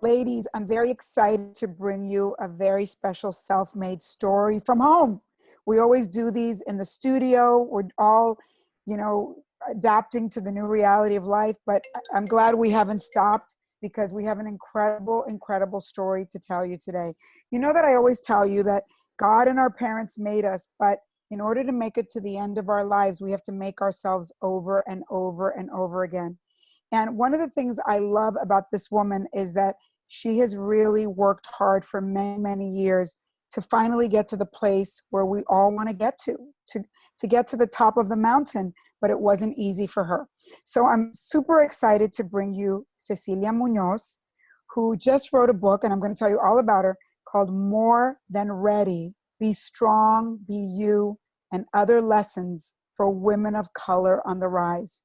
Ladies, I'm very excited to bring you a very special self-made story from home. We always do these in the studio. We're all, you know, adapting to the new reality of life, but I'm glad we haven't stopped because we have an incredible, incredible story to tell you today. You know that I always tell you that God and our parents made us, but in order to make it to the end of our lives, we have to make ourselves over and over and over again. And one of the things I love about this woman is that she has really worked hard for many, many years to finally get to the place where we all want to get to get to the top of the mountain, but it wasn't easy for her. So I'm super excited to bring you Cecilia Munoz, who just wrote a book, and I'm going to tell you all about her, called More Than Ready, Be Strong, Be You, and Other Lessons for Women of Color on the Rise.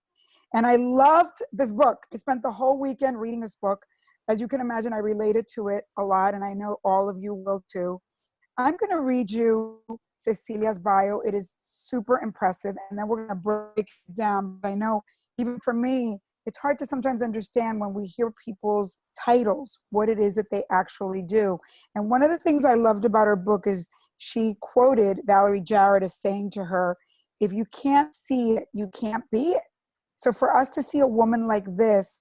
And I loved this book. I spent the whole weekend reading this book. As you can imagine, I related to it a lot, and I know all of you will too. I'm going to read you Cecilia's bio. It is super impressive, and then we're going to break it down. I know even for me, it's hard to sometimes understand when we hear people's titles, what it is that they actually do. And one of the things I loved about her book is she quoted Valerie Jarrett as saying to her, if you can't see it, you can't be it. So for us to see a woman like this,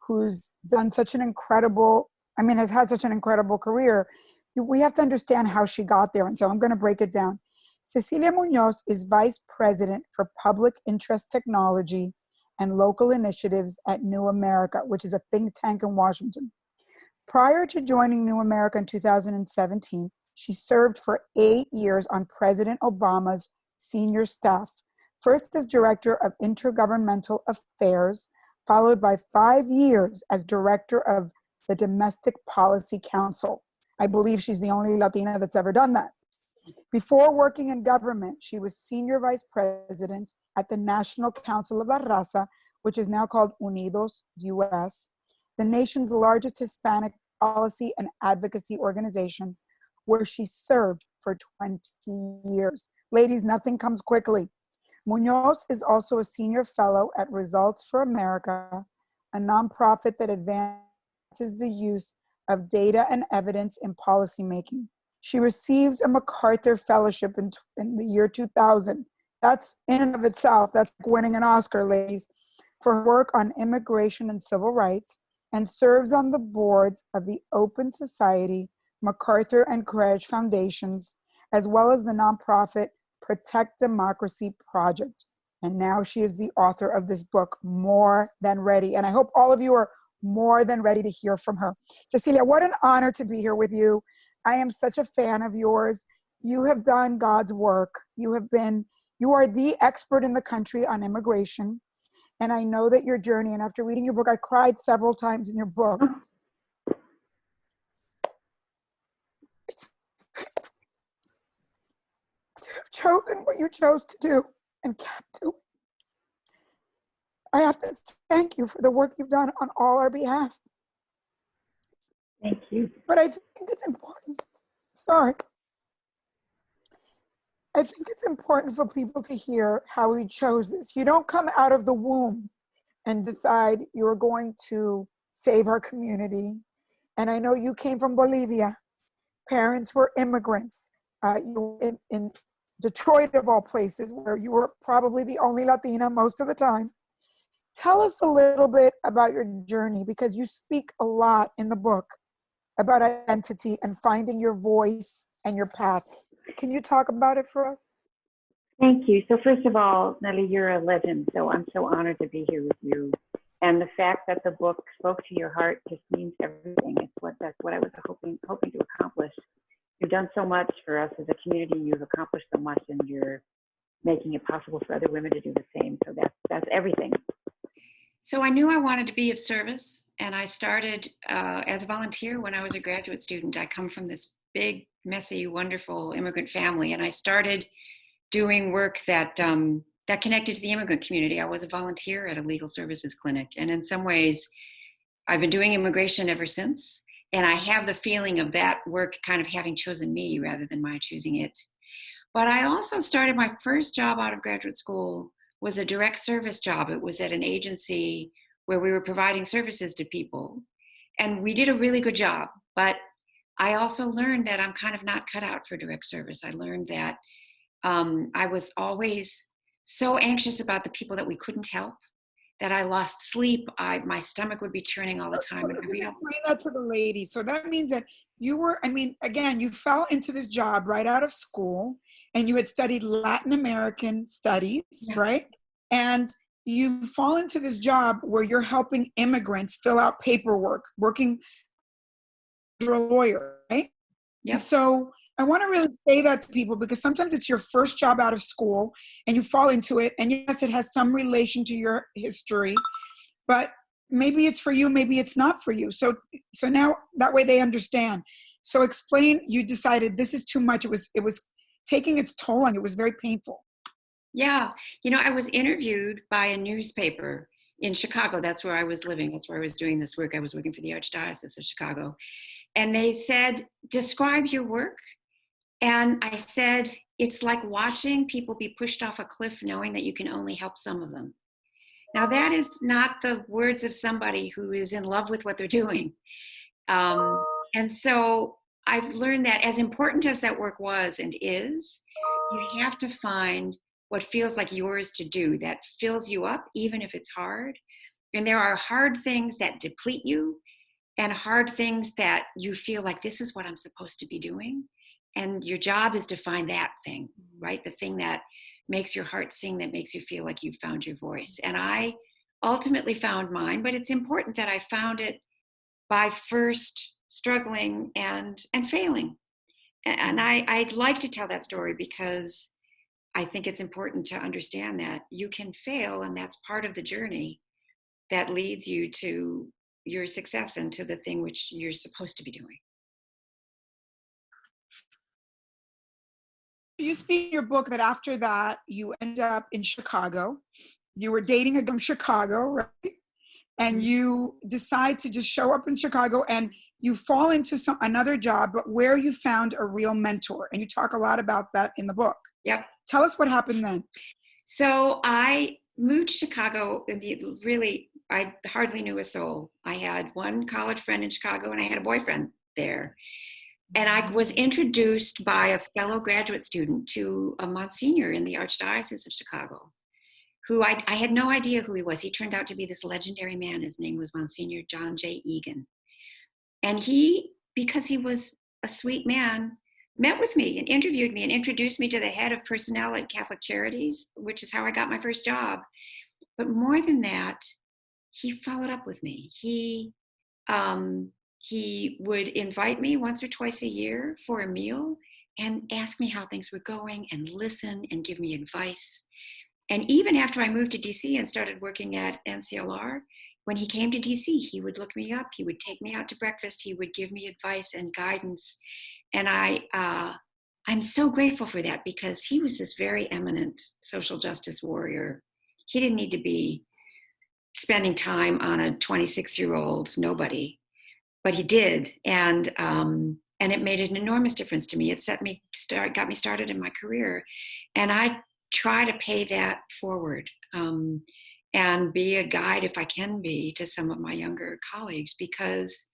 who's done such an incredible, has had such an incredible career, we have to understand how she got there. And so I'm going to break it down. Cecilia Munoz is Vice President for Public Interest Technology and Local Initiatives at New America, which is a think tank in Washington. Prior to joining New America in 2017, she served for 8 years on President Obama's senior staff, first as Director of Intergovernmental Affairs, followed by 5 years as Director of the Domestic Policy Council. I believe she's the only Latina that's ever done that. Before working in government, she was Senior Vice President at the National Council of La Raza, which is now called Unidos US, the nation's largest Hispanic policy and advocacy organization, where she served for 20 years. Ladies, nothing comes quickly. Munoz is also a senior fellow at Results for America, a nonprofit that advances the use of data and evidence in policymaking. She received a MacArthur Fellowship in the year 2000. That's in and of itself, that's like winning an Oscar, ladies, for her work on immigration and civil rights, and serves on the boards of the Open Society, MacArthur and Courage Foundations, as well as the nonprofit Protect Democracy Project. And now she is the author of this book, More Than Ready. And I hope all of you are more than ready to hear from her. Cecilia, what an honor to be here with you. I am such a fan of yours. You have done God's work. You are the expert in the country on immigration. And I know that your journey, and after reading your book, I cried several times in your book. To have chosen what you chose to do and kept doing. I have to thank you for the work you've done on all our behalf. Thank you. But I think it's important. Sorry. I think it's important for people to hear how we chose this. You don't come out of the womb and decide you're going to save our community. And I know you came from Bolivia. Parents were immigrants. You were in Detroit, of all places, where you were probably the only Latina most of the time. Tell us a little bit about your journey, because you speak a lot in the book about identity and finding your voice and your path. Can you talk about it for us? Thank you. So first of all, Nelly, you're a legend. So I'm so honored to be here with you. And the fact that the book spoke to your heart just means everything. That's what I was hoping to accomplish. You've done so much for us as a community. You've accomplished so much, and you're making it possible for other women to do the same. So that's everything. So I knew I wanted to be of service, and I started as a volunteer when I was a graduate student. I come from this big, messy, wonderful immigrant family, and I started doing work that connected to the immigrant community. I was a volunteer at a legal services clinic, and in some ways, I've been doing immigration ever since, and I have the feeling of that work kind of having chosen me rather than my choosing it. But I also started my first job out of graduate school was a direct service job. It was at an agency where we were providing services to people. and we did a really good job. But I also learned that I'm kind of not cut out for direct service. I learned that I was always so anxious about the people that we couldn't help that I lost sleep. My stomach would be churning all the time. And Just explain that to the lady. So that means that you were, I mean, again, you fell into this job right out of school, and you had studied Latin American studies, Yeah. right? And you fall into this job where you're helping immigrants fill out paperwork, working, you're a lawyer, right? Yep. And so I want to really say that to people, because sometimes it's your first job out of school and you fall into it. And yes, it has some relation to your history, but maybe it's for you, maybe it's not for you. So now that way they understand. So explain, you decided this is too much. It was taking its toll on you. It was very painful. Yeah. I was interviewed by a newspaper in Chicago. That's where I was living. That's where I was doing this work. I was working for the Archdiocese of Chicago. And they said, describe your work. And I said, it's like watching people be pushed off a cliff knowing that you can only help some of them. Now, that is not the words of somebody who is in love with what they're doing. And so I've learned that as important as that work was and is, you have to find what feels like yours to do, that fills you up, even if it's hard. And there are hard things that deplete you and hard things that you feel like this is what I'm supposed to be doing. And your job is to find that thing, right? The thing that makes your heart sing, that makes you feel like you've found your voice. And I ultimately found mine, but it's important that I found it by first struggling and failing. And I'd like to tell that story because I think it's important to understand that you can fail, and that's part of the journey that leads you to your success and to the thing which you're supposed to be doing. You speak in your book that after that, you end up in Chicago. You were dating a guy from Chicago, right? And you decide to just show up in Chicago, and you fall into another job, but where you found a real mentor. And you talk a lot about that in the book. Yep. Tell us what happened then. So I moved to Chicago. Really, I hardly knew a soul. I had one college friend in Chicago, and I had a boyfriend there. And I was introduced by a fellow graduate student to a Monsignor in the Archdiocese of Chicago, who I had no idea who he was. He turned out to be this legendary man. His name was Monsignor John J. Egan. And he, because he was a sweet man, met with me and interviewed me and introduced me to the head of personnel at Catholic Charities, which is how I got my first job. But more than that, he followed up with me. He would invite me once or twice a year for a meal and ask me how things were going and listen and give me advice. And even after I moved to DC and started working at NCLR, when he came to DC, he would look me up. He would take me out to breakfast. He would give me advice and guidance. And I'm so grateful for that, because he was this very eminent social justice warrior. He didn't need to be spending time on a 26-year-old nobody, but he did. And it made an enormous difference to me. It got me started in my career. And I try to pay that forward and be a guide, if I can be, to some of my younger colleagues, because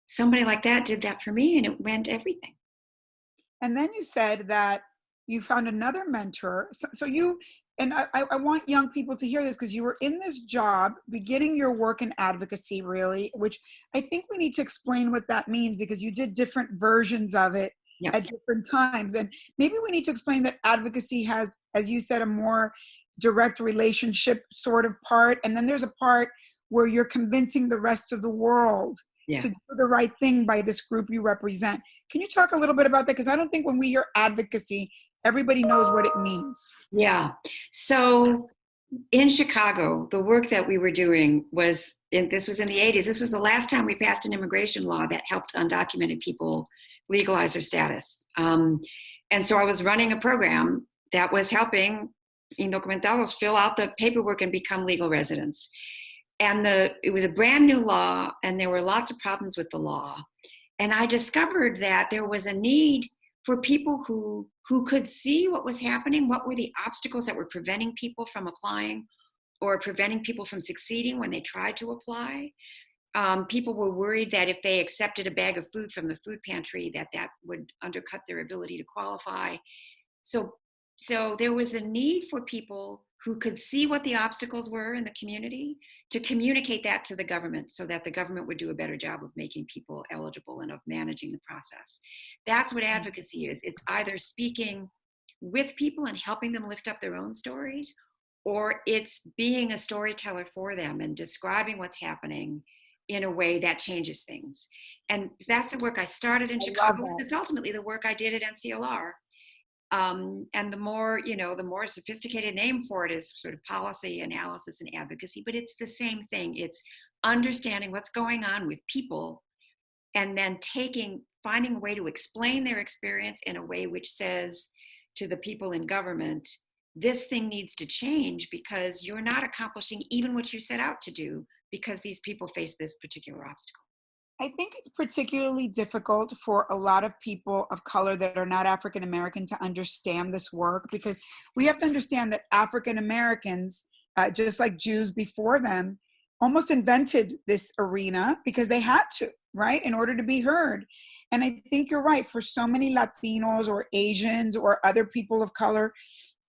somebody like that did that for me, and it meant everything. And then you said that you found another mentor. So you, and I want young people to hear this, because you were in this job, beginning your work in advocacy, really, which I think we need to explain what that means, because you did different versions of it. Yep. At different times. And maybe we need to explain that advocacy has, as you said, a more direct relationship sort of part. And then there's a part where you're convincing the rest of the world to do the right thing by this group you represent. Can you talk a little bit about that? Because I don't think when we hear advocacy, everybody knows what it means. Yeah. So in Chicago, the work that we were doing was, this was in the 80s. This was the last time we passed an immigration law that helped undocumented people legalize their status. And so I was running a program that was helping indocumentados fill out the paperwork and become legal residents. And it was a brand new law, and there were lots of problems with the law. And I discovered that there was a need for people who could see what was happening, what were the obstacles that were preventing people from applying or preventing people from succeeding when they tried to apply. People were worried that if they accepted a bag of food from the food pantry, that would undercut their ability to qualify. So, so there was a need for people who could see what the obstacles were in the community to communicate that to the government so that the government would do a better job of making people eligible and of managing the process. That's what advocacy is. It's either speaking with people and helping them lift up their own stories, or it's being a storyteller for them and describing what's happening in a way that changes things. And that's the work I started in I love Chicago. that. It's ultimately the work I did at NCLR. And the more, the more sophisticated name for it is sort of policy analysis and advocacy, but it's the same thing. It's understanding what's going on with people and then finding a way to explain their experience in a way which says to the people in government, this thing needs to change because you're not accomplishing even what you set out to do because these people face this particular obstacle. I think it's particularly difficult for a lot of people of color that are not African American to understand this work, because we have to understand that African Americans, just like Jews before them, almost invented this arena because they had to, right, in order to be heard. And I think you're right. For so many Latinos or Asians or other people of color,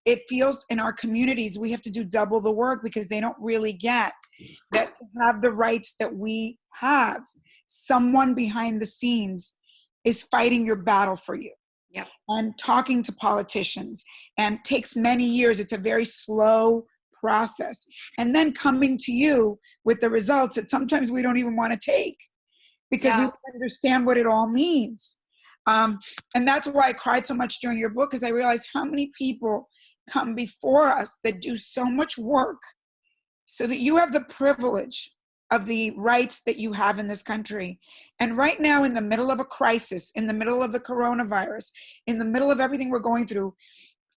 it feels in our communities we have to do double the work because they don't really get that to have the rights that we have, someone behind the scenes is fighting your battle for you. Yep. And talking to politicians, and takes many years. It's a very slow process. And then coming to you with the results that sometimes we don't even want to take because we don't understand what it all means. And that's why I cried so much during your book, because I realized how many people come before us that do so much work so that you have the privilege of the rights that you have in this country. And right now, in the middle of a crisis, in the middle of the coronavirus, in the middle of everything we're going through,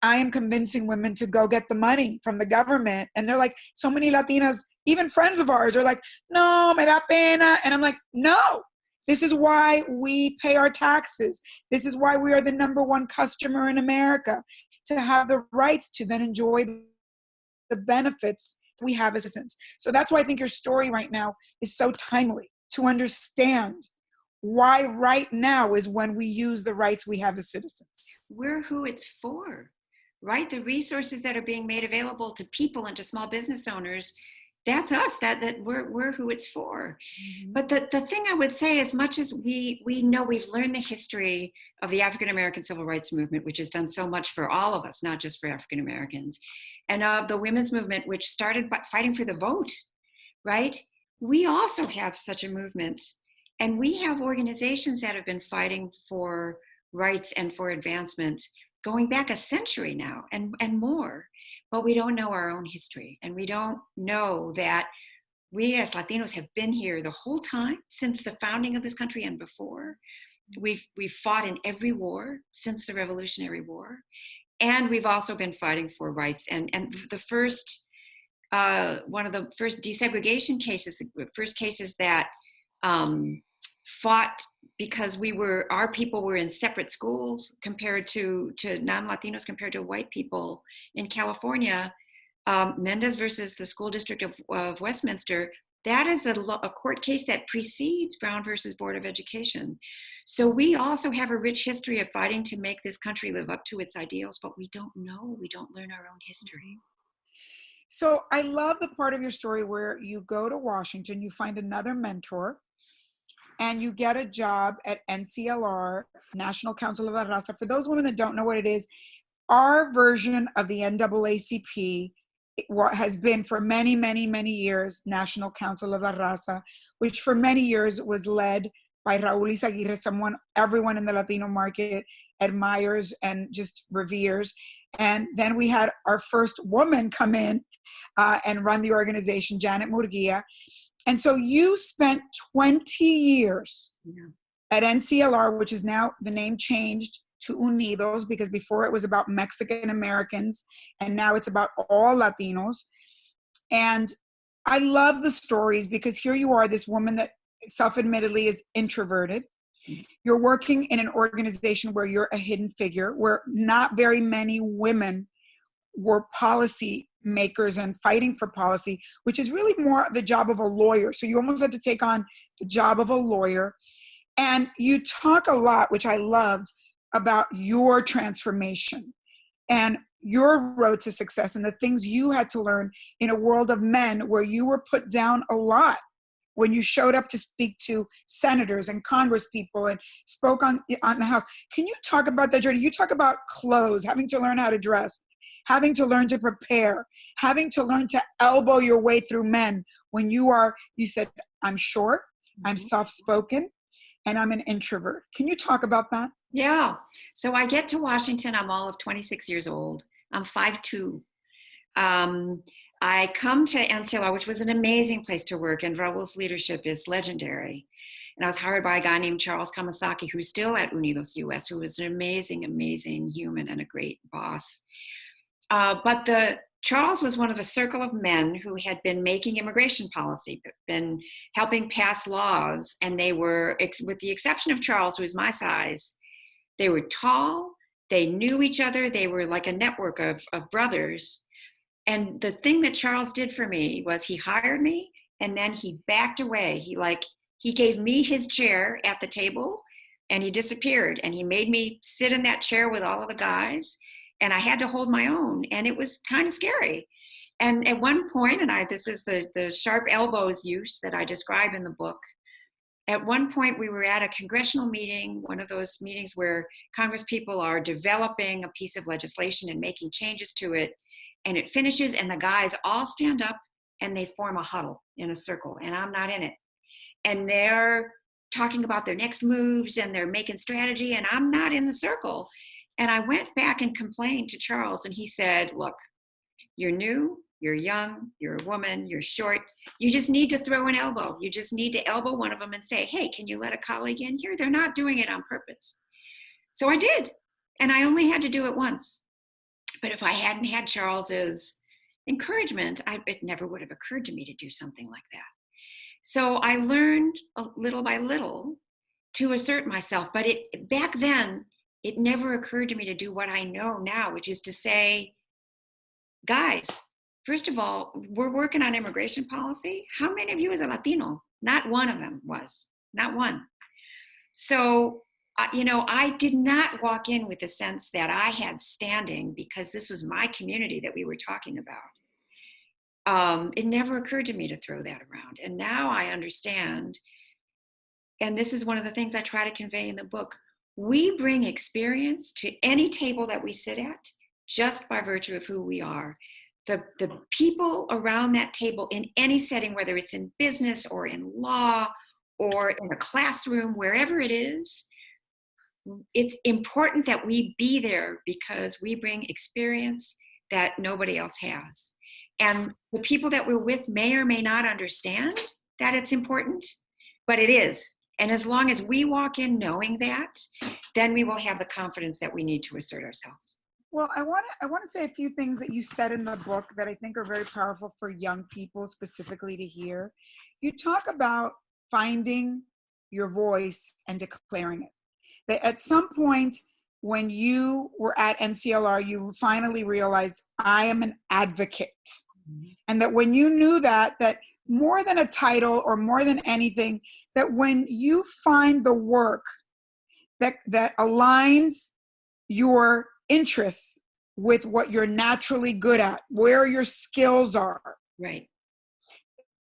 I am convincing women to go get the money from the government. And they're like, so many Latinas, even friends of ours, are like, no, me da pena. And I'm like, no, this is why we pay our taxes. This is why we are the #1 customer in America, to have the rights to then enjoy the benefits we have as citizens. So that's why I think your story right now is so timely, to understand why right now is when we use the rights we have as citizens. We're who it's for, right? The resources that are being made available to people and to small business owners, that's us, that we're who it's for. Mm-hmm. But the thing I would say, as much as we know, we've learned the history of the African American civil rights movement, which has done so much for all of us, not just for African Americans, and of the women's movement, which started by fighting for the vote, right? We also have such a movement, and we have organizations that have been fighting for rights and for advancement going back a century now and more. But we don't know our own history, and we don't know that we as Latinos have been here the whole time since the founding of this country and before. We've fought in every war since the Revolutionary War, and we've also been fighting for rights. And the first, one of the first desegregation cases, the first cases that fought because our people were in separate schools compared to non-Latinos, compared to white people in California, Mendez versus the School District of Westminster, that is a court case that precedes Brown versus Board of Education. So we also have a rich history of fighting to make this country live up to its ideals, but we don't know, we don't learn our own history. So I love the part of your story where you go to Washington, you find another mentor, and you get a job at NCLR, National Council of La Raza. For those women that don't know what it is, our version of the NAACP has been for many, many, many years, National Council of La Raza, which for many years was led by Raul Izaguirre, someone everyone in the Latino market admires and just reveres. And then we had our first woman come in and run the organization, Janet Murguia. And so you spent 20 years at NCLR, which is now the name changed to Unidos, because before it was about Mexican Americans, and now it's about all Latinos. And I love the stories, because here you are, this woman that self-admittedly is introverted. You're working in an organization where you're a hidden figure, where not very many women were policy makers and fighting for policy, which is really more the job of a lawyer. So you almost had to take on the job of a lawyer. And you talk a lot, which I loved, about your transformation and your road to success and the things you had to learn in a world of men where you were put down a lot when you showed up to speak to senators and Congress people and spoke on the House. Can you talk about that journey? You talk about clothes, having to learn how to dress, having to learn to prepare, having to learn to elbow your way through men when you said, I'm short, I'm soft-spoken, and I'm an introvert. Can you talk about that? Yeah. So I get to Washington. I'm all of 26 years old. I'm 5'2". I come to NCLR, which was an amazing place to work, and Raul's leadership is legendary. And I was hired by a guy named Charles Kamasaki, who's still at Unidos US, who was an amazing, amazing human and a great boss. But Charles was one of a circle of men who had been making immigration policy, been helping pass laws, and they were, with the exception of Charles, who was my size, they were tall, they knew each other, they were like a network of brothers. And the thing that Charles did for me was he hired me and then he backed away. He gave me his chair at the table and he disappeared, and he made me sit in that chair with all of the guys, and I had to hold my own, and it was kind of scary. And at one point, and this is the sharp elbows use that I describe in the book. At one point, we were at a congressional meeting, one of those meetings where Congress people are developing a piece of legislation and making changes to it, and it finishes, and the guys all stand up and they form a huddle in a circle, and I'm not in it. And they're talking about their next moves and they're making strategy, and I'm not in the circle. And I went back and complained to Charles, and he said, look, you're new, you're young, you're a woman, you're short. You just need to throw an elbow. You just need to elbow one of them and say, hey, can you let a colleague in here? They're not doing it on purpose. So I did. And I only had to do it once. But if I hadn't had Charles's encouragement, it never would have occurred to me to do something like that. So I learned little by little to assert myself. But back then, it never occurred to me to do what I know now, which is to say, guys, first of all, we're working on immigration policy. How many of you is a Latino? Not one of them was, not one. So, I did not walk in with the sense that I had standing because this was my community that we were talking about. It never occurred to me to throw that around. And now I understand, and this is one of the things I try to convey in the book, we bring experience to any table that we sit at just by virtue of who we are. The people around that table in any setting, whether it's in business or in law or in a classroom, wherever it is, it's important that we be there because we bring experience that nobody else has. And the people that we're with may or may not understand that it's important, but it is. And as long as we walk in knowing that, then we will have the confidence that we need to assert ourselves. Well, I want to say a few things that you said in the book that I think are very powerful for young people specifically to hear. You talk about finding your voice and declaring it. That at some point when you were at NCLR, you finally realized, I am an advocate. Mm-hmm. And that when you knew that more than a title or more than anything, that when you find the work that aligns your interests with what you're naturally good at, where your skills are, right,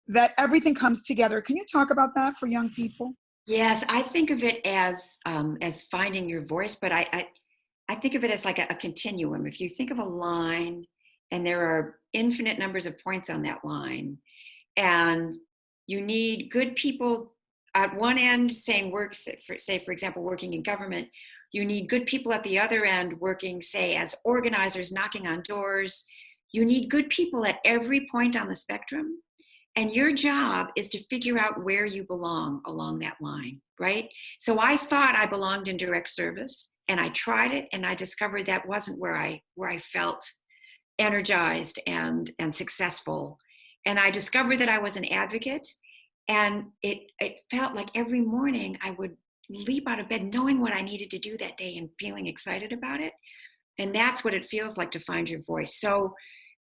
that everything comes together. Can you talk about that for young people? Yes, I think of it as finding your voice, but I think of it as like a continuum. If you think of a line and there are infinite numbers of points on that line, and you need good people at one end saying work, say, for example, working in government, you need good people at the other end working, say, as organizers, knocking on doors. You need good people at every point on the spectrum. And your job is to figure out where you belong along that line, right? So I thought I belonged in direct service, and I tried it, and I discovered that wasn't where I felt energized and successful. And I discovered that I was an advocate, and it felt like every morning I would leap out of bed knowing what I needed to do that day and feeling excited about it. And that's what it feels like to find your voice. So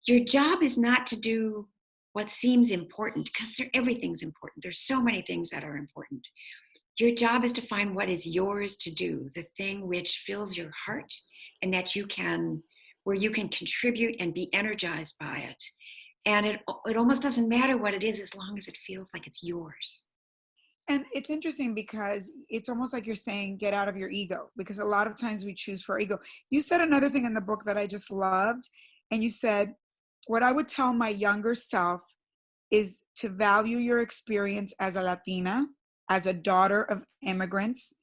your job is not to do what seems important, because everything's important. There's so many things that are important. Your job is to find what is yours to do, the thing which fills your heart and that where you can contribute and be energized by it. And it almost doesn't matter what it is as long as it feels like it's yours. And it's interesting because it's almost like you're saying, get out of your ego, because a lot of times we choose for our ego. You said another thing in the book that I just loved. And you said, what I would tell my younger self is to value your experience as a Latina, as a daughter of immigrants,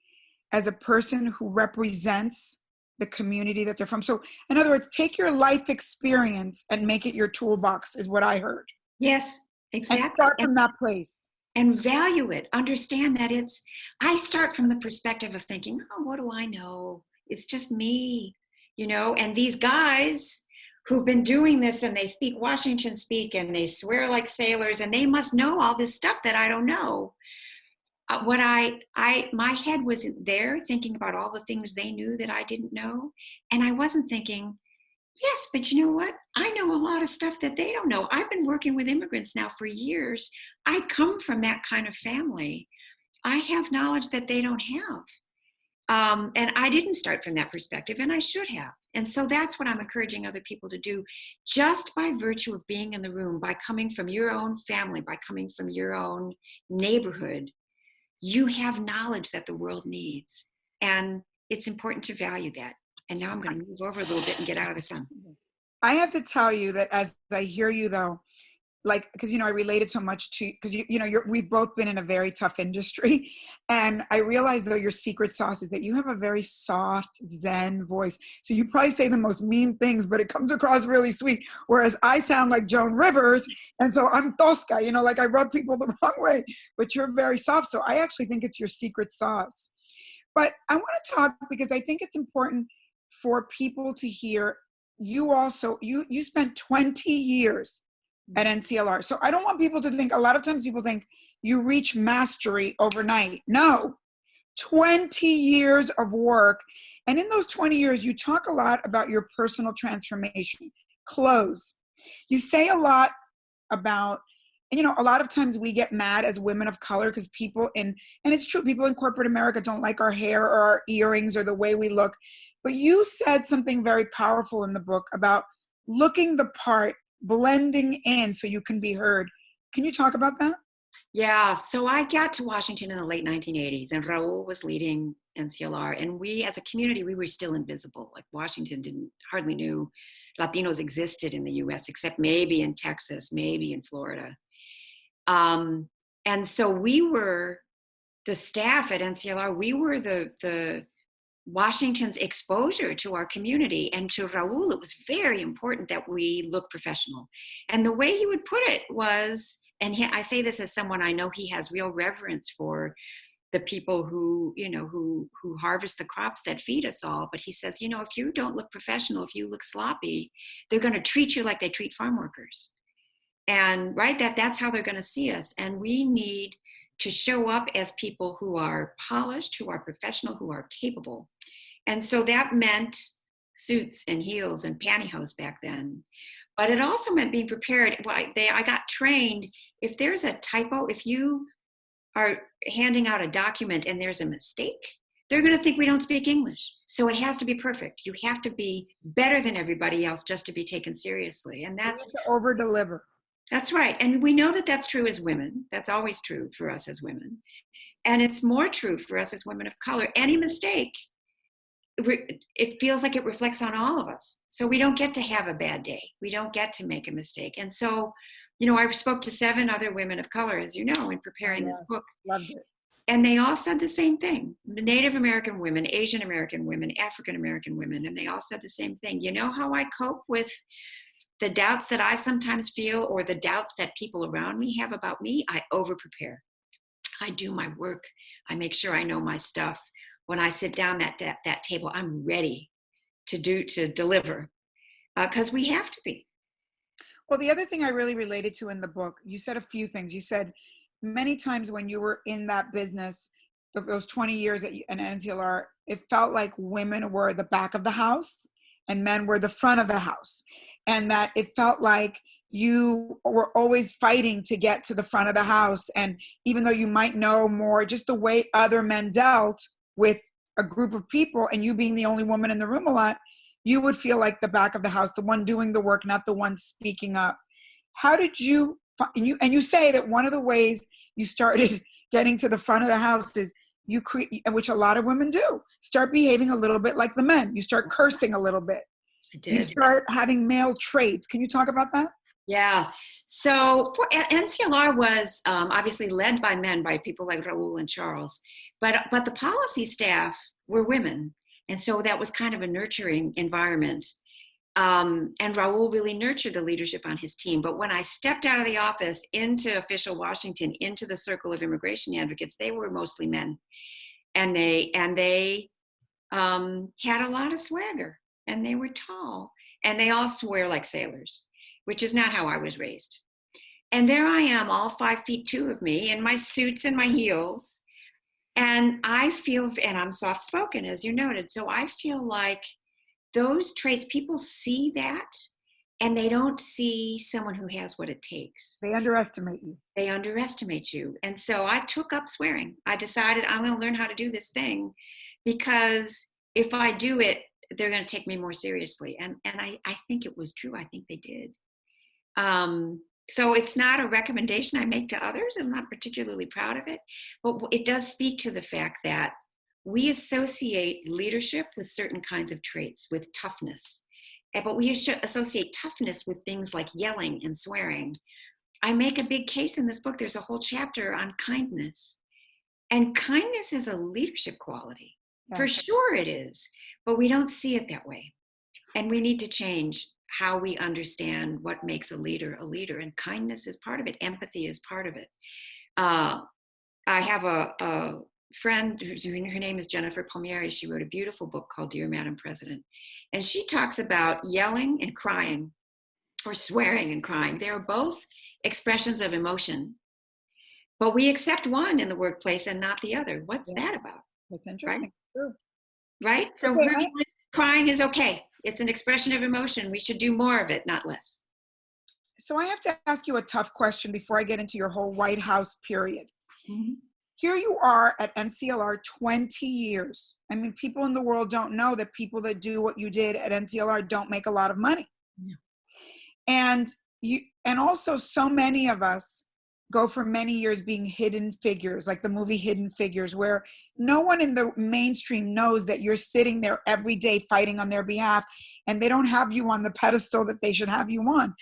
as a person who represents the community that they're from. So in other words, take your life experience and make it your toolbox is what I heard. Yes, And exactly. start from that place. And value it. Understand that I start from the perspective of thinking, oh, what do I know? It's just me, and these guys who've been doing this and they speak Washington speak and they swear like sailors and they must know all this stuff that I don't know. My head wasn't there thinking about all the things they knew that I didn't know. And I wasn't thinking, yes, but you know what? I know a lot of stuff that they don't know. I've been working with immigrants now for years. I come from that kind of family. I have knowledge that they don't have. And I didn't start from that perspective, and I should have. And so that's what I'm encouraging other people to do, just by virtue of being in the room, by coming from your own family, by coming from your own neighborhood. You have knowledge that the world needs. And it's important to value that. And now I'm going to move over a little bit and get out of the sun. I have to tell you that as I hear you though, like, because, I related so much to, because, we've both been in a very tough industry. And I realized though your secret sauce is that you have a very soft Zen voice. So you probably say the most mean things, but it comes across really sweet. Whereas I sound like Joan Rivers. And so I'm tosca, like I rub people the wrong way, but you're very soft. So I actually think it's your secret sauce. But I want to talk because I think it's important for people to hear you also, you spent 20 years at NCLR. So I don't want people to think, a lot of times people think you reach mastery overnight. No, 20 years of work. And in those 20 years, you talk a lot about your personal transformation, clothes. You say a lot about, a lot of times we get mad as women of color because and it's true, people in corporate America don't like our hair or our earrings or the way we look. But you said something very powerful in the book about looking the part, blending in so you can be heard. Can you talk about that? Yeah, so I got to Washington in the late 1980s, and Raul was leading NCLR, and we as a community, we were still invisible. Like Washington hardly knew Latinos existed in the US, except maybe in Texas, maybe in Florida. And so we were, the staff at NCLR, we were the Washington's exposure to our community. And to Raul, it was very important that we look professional. And the way he would put it was, and I say this as someone I know he has real reverence for the people who harvest the crops that feed us all. But he says, if you don't look professional, if you look sloppy, they're going to treat you like they treat farm workers. And that's how they're going to see us. And we need to show up as people who are polished, who are professional, who are capable. And so that meant suits and heels and pantyhose back then. But it also meant being prepared. I got trained. If there's a typo, if you are handing out a document and there's a mistake, they're going to think we don't speak English. So it has to be perfect. You have to be better than everybody else just to be taken seriously. And that's to over-deliver. That's right. And we know that that's true as women. That's always true for us as women. And it's more true for us as women of color. Any mistake, it feels like it reflects on all of us. So we don't get to have a bad day. We don't get to make a mistake. And so, I spoke to 7 other women of color, as you know, in preparing this book. Loved it. And they all said the same thing. Native American women, Asian American women, African American women, and they all said the same thing. You know how I cope with the doubts that I sometimes feel, or the doubts that people around me have about me? I over-prepare. I do my work. I make sure I know my stuff. When I sit down at that table, I'm ready to deliver, because we have to be. Well, the other thing I really related to in the book, you said a few things. You said many times when you were in that business, those 20 years at NCLR, it felt like women were the back of the house and men were the front of the house. and that it felt like you were always fighting to get to the front of the house. And even though you might know more, just the way other men dealt with a group of people and you being the only woman in the room a lot, you would feel like the back of the house, the one doing the work, not the one speaking up. How did you, and you say that one of the ways you started getting to the front of the house is you create, which a lot of women do, start behaving a little bit like the men. You start cursing a little bit. I did. You start having male traits. Can you talk about that? Yeah. So NCLR was obviously led by men, by people like Raul and Charles, but the policy staff were women. And so that was kind of a nurturing environment. And Raul really nurtured the leadership on his team. But when I stepped out of the office into official Washington, into the circle of immigration advocates, they were mostly men. And they had a lot of swagger, and they were tall, and they all swear like sailors, which is not how I was raised. And there I am, all 5'2" of me, in my suits and my heels. And I feel, and I'm soft spoken, as you noted. So I feel like those traits, people see that, and they don't see someone who has what it takes. They underestimate you. They underestimate you. And so I took up swearing. I decided I'm going to learn how to do this thing, because if I do it, they're going to take me more seriously. And I think it was true. I think they did. So it's not a recommendation I make to others. I'm not particularly proud of it, but it does speak to the fact that we associate leadership with certain kinds of traits, with toughness. But we associate toughness with things like yelling and swearing. I make a big case in this book. There's a whole chapter on kindness. And kindness is a leadership quality. Yeah. For sure it is. But we don't see it that way. And we need to change how we understand what makes a leader a leader. And kindness is part of it. Empathy is part of it. I have a friend, her name is Jennifer Palmieri. She wrote a beautiful book called Dear Madam President. And she talks about yelling and crying, or swearing and crying. They are both expressions of emotion, but we accept one in the workplace and not the other. What's that about? That's interesting. Right? True. Right? So crying is okay. It's an expression of emotion. We should do more of it, not less. So I have to ask you a tough question before I get into your whole White House period. Mm-hmm. Here you are at NCLR 20 years. I mean, people in the world don't know that people that do what you did at NCLR don't make a lot of money. Yeah. And also so many of us go for many years being hidden figures, like the movie Hidden Figures, where no one in the mainstream knows that you're sitting there every day fighting on their behalf, and they don't have you on the pedestal that they should have you on,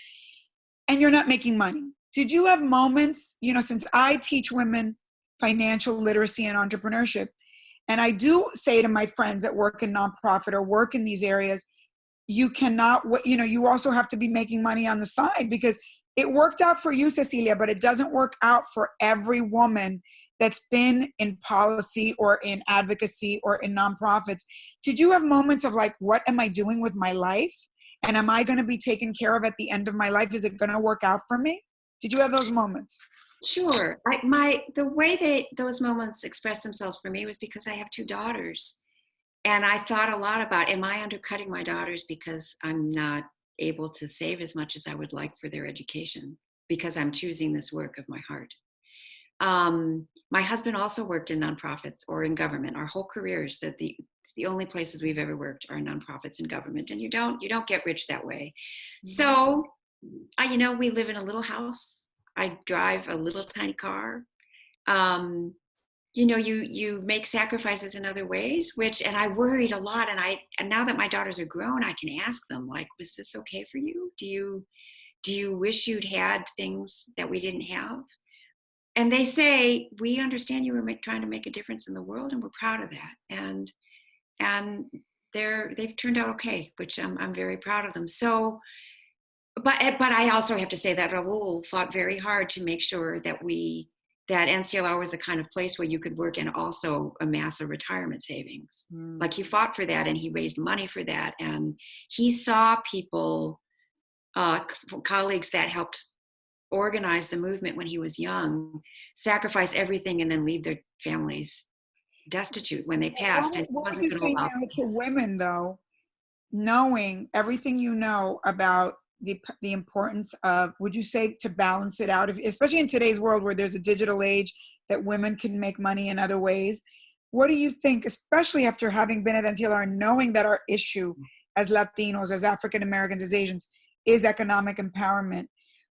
and you're not making money. Did you have moments, since I teach women financial literacy and entrepreneurship, and I do say to my friends that work in nonprofit or work in these areas, you cannot, you also have to be making money on the side, because it worked out for you, Cecilia, but it doesn't work out for every woman that's been in policy or in advocacy or in nonprofits. Did you have moments of like, what am I doing with my life? And am I going to be taken care of at the end of my life? Is it going to work out for me? Did you have those moments? Sure. The way those moments expressed themselves for me was because I have 2 daughters. And I thought a lot about, am I undercutting my daughters because I'm not able to save as much as I would like for their education, because I'm choosing this work of my heart. My husband also worked in nonprofits or in government. Our whole careers, it's the only places we've ever worked are nonprofits and government, and you don't get rich that way. Mm-hmm. So, we live in a little house. I drive a little tiny car. You make sacrifices in other ways, and I worried a lot. And now that my daughters are grown, I can ask them, like, was this okay for you? Do you wish you'd had things that we didn't have? And they say, we understand you were trying to make a difference in the world, and we're proud of that. And they've turned out okay, which I'm very proud of them. So, but I also have to say that Raul fought very hard to make sure that NCLR was the kind of place where you could work and also amass a retirement savings. Mm. Like, he fought for that, and he raised money for that. And he saw people, colleagues that helped organize the movement when he was young, sacrifice everything and then leave their families destitute when they passed. And he wasn't going to allow to women, though, knowing everything you know about the importance of, would you say, to balance it out, especially in today's world where there's a digital age that women can make money in other ways? What do you think, especially after having been at NCLR and knowing that our issue as Latinos, as African Americans, as Asians is economic empowerment?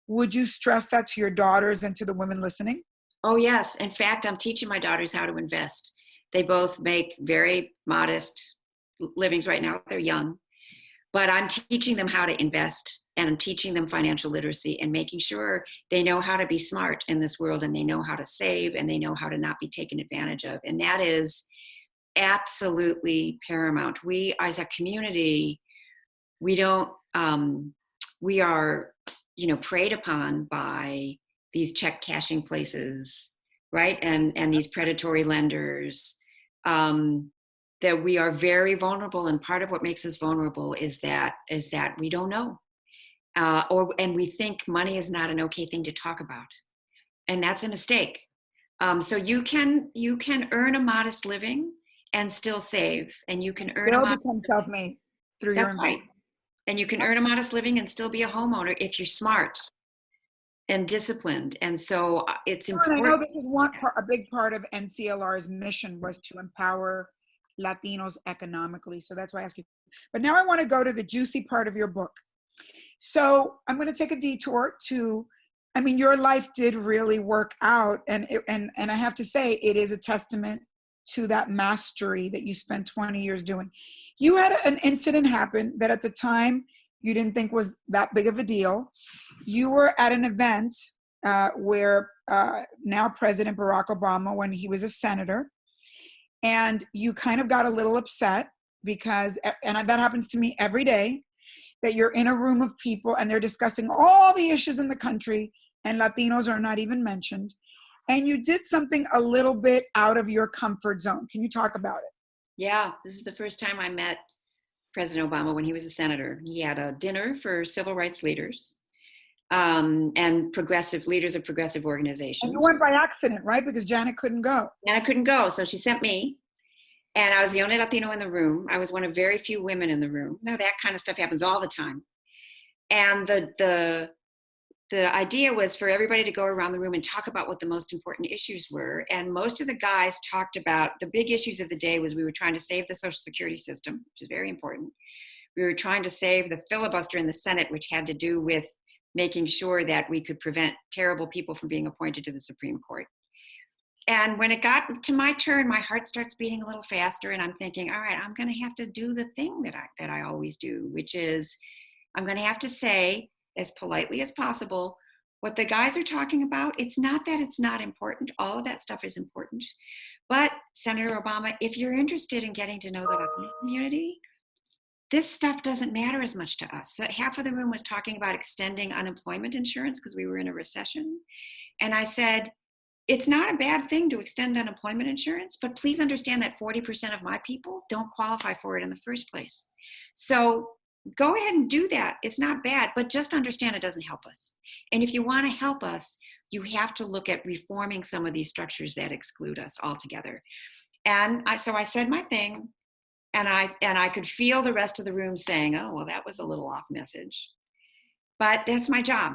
Would you stress that to your daughters and to the women listening? Oh, yes. In fact, I'm teaching my daughters how to invest. They both make very modest livings right now. They're young. But I'm teaching them how to invest, and I'm teaching them financial literacy and making sure they know how to be smart in this world, and they know how to save, and they know how to not be taken advantage of. And that is absolutely paramount. We, as a community, we are, preyed upon by these check cashing places, right? And these predatory lenders. That we are very vulnerable, and part of what makes us vulnerable is that we don't know, and we think money is not an okay thing to talk about, and that's a mistake. So you can earn a modest living and still save, and you can earn Become self-made through your right, and you can earn a modest living and still be a homeowner if you're smart and disciplined. And so it's important. I know this is a big part of NCLR's mission was to empower Latinos economically. So that's why I ask you. But now I want to go to the juicy part of your book. So I'm going to take a detour to, your life did really work out. And I have to say, it is a testament to that mastery that you spent 20 years doing. You had an incident happen that at the time you didn't think was that big of a deal. You were at an event where now President Barack Obama, when he was a senator, and you kind of got a little upset because, and that happens to me every day, that you're in a room of people and they're discussing all the issues in the country and Latinos are not even mentioned. And you did something a little bit out of your comfort zone. Can you talk about it? Yeah, this is the first time I met President Obama when he was a senator. He had a dinner for civil rights leaders and progressive leaders of progressive organizations. And you went by accident, right? Because Janet couldn't go. Janet couldn't go, so she sent me. And I was the only Latino in the room. I was one of very few women in the room. Now that kind of stuff happens all the time. And the idea was for everybody to go around the room and talk about what the most important issues were. And most of the guys talked about the big issues of the day was we were trying to save the Social Security system, which is very important. We were trying to save the filibuster in the Senate, which had to do with making sure that we could prevent terrible people from being appointed to the Supreme Court. And when it got to my turn, my heart starts beating a little faster, and I'm thinking, all right, I'm going to have to do the thing that I always do, which is I'm going to have to say as politely as possible what the guys are talking about. It's not that it's not important. All of that stuff is important. But Senator Obama, if you're interested in getting to know the Latino community, this stuff doesn't matter as much to us. So half of the room was talking about extending unemployment insurance because we were in a recession. And I said, it's not a bad thing to extend unemployment insurance, but please understand that 40% of my people don't qualify for it in the first place. So go ahead and do that. It's not bad, but just understand it doesn't help us. And if you want to help us, you have to look at reforming some of these structures that exclude us altogether. And so I said my thing, and I could feel the rest of the room saying, oh, well, that was a little off message. But that's my job,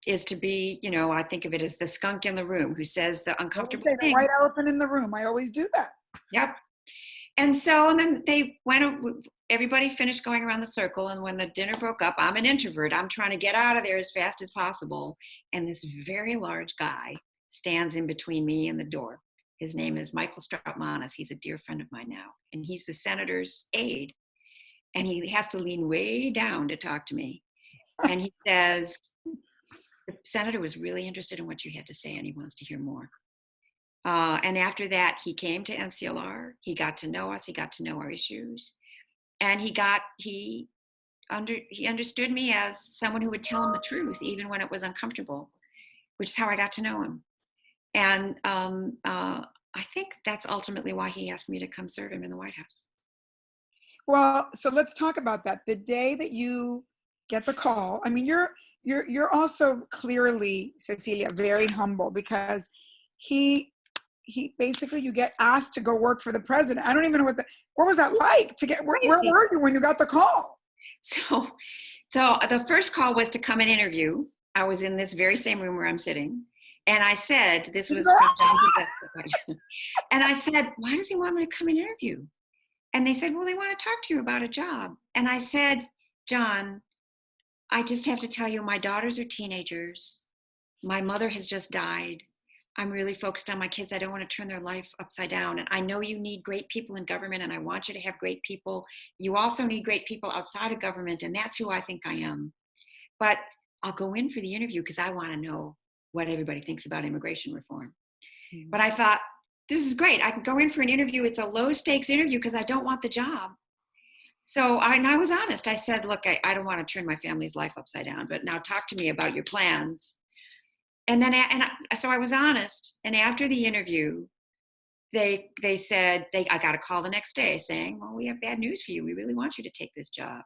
is to be, I think of it as the skunk in the room who says the uncomfortable thing. The white elephant in the room. I always do that. Yep. And then everybody finished going around the circle. And when the dinner broke up, I'm an introvert. I'm trying to get out of there as fast as possible. And this very large guy stands in between me and the door. His name is Michael Munoz. He's a dear friend of mine now. And he's the senator's aide. And he has to lean way down to talk to me. And he says, the senator was really interested in what you had to say, and he wants to hear more. And after that, he came to NCLR. He got to know us. He got to know our issues. And he understood me as someone who would tell him the truth, even when it was uncomfortable, which is how I got to know him. And I think that's ultimately why he asked me to come serve him in the White House. Well, so let's talk about that. The day that you get the call, you're also clearly, Cecilia, very humble, because he basically, you get asked to go work for the president. I don't even know what was that like to get, where were you when you got the call? So, so the first call was to come and interview. I was in this very same room where I'm sitting. And I said, this was from John Podesta. And I said, why does he want me to come and interview? And they said, well, they want to talk to you about a job. And I said, John, I just have to tell you, my daughters are teenagers. My mother has just died. I'm really focused on my kids. I don't want to turn their life upside down. And I know you need great people in government, and I want you to have great people. You also need great people outside of government, and that's who I think I am. But I'll go in for the interview because I want to know what everybody thinks about immigration reform. Mm-hmm. But I thought, this is great. I can go in for an interview. It's a low stakes interview because I don't want the job. So I was honest. I said, look, I don't want to turn my family's life upside down, but now talk to me about your plans. And then, so I was honest. And after the interview, they said, I got a call the next day saying, well, we have bad news for you. We really want you to take this job.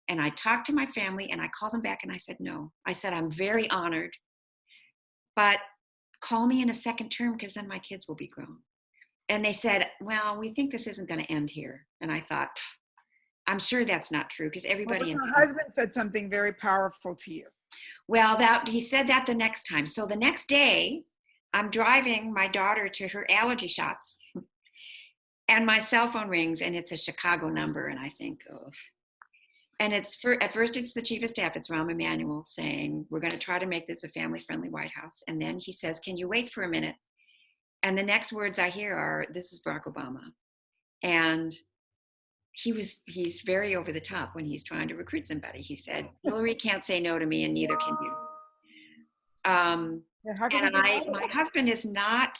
And I talked to my family and I called them back and I said, no. I said, I'm very honored, but call me in a second term because then my kids will be grown. And they said, well, we think this isn't going to end here. And I thought, I'm sure that's not true because everybody. Well, her husband said something very powerful to you. Well, he said that the next time. So the next day, I'm driving my daughter to her allergy shots, and my cell phone rings, and it's a Chicago number, and I think, oh. And at first it's the chief of staff, it's Rahm Emanuel, saying, we're going to try to make this a family-friendly White House. And then he says, can you wait for a minute? And the next words I hear are, this is Barack Obama. And he's very over the top when he's trying to recruit somebody. He said, Hillary can't say no to me and neither can you. My husband is not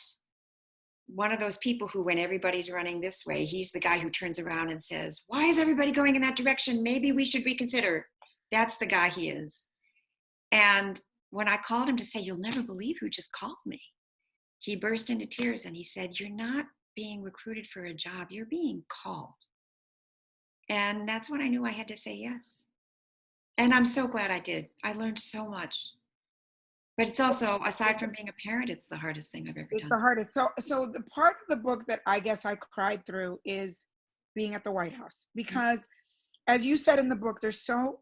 one of those people who, when everybody's running this way, he's the guy who turns around and says, why is everybody going in that direction? Maybe we should reconsider. That's the guy he is. And when I called him to say, you'll never believe who just called me, he burst into tears and he said, you're not being recruited for a job, you're being called. And that's when I knew I had to say yes. And I'm so glad I did. I learned so much. But it's also, aside from being a parent, it's the hardest thing I've ever done. It's the hardest. So the part of the book that I guess I cried through is being at the White House. Because as you said in the book, there's so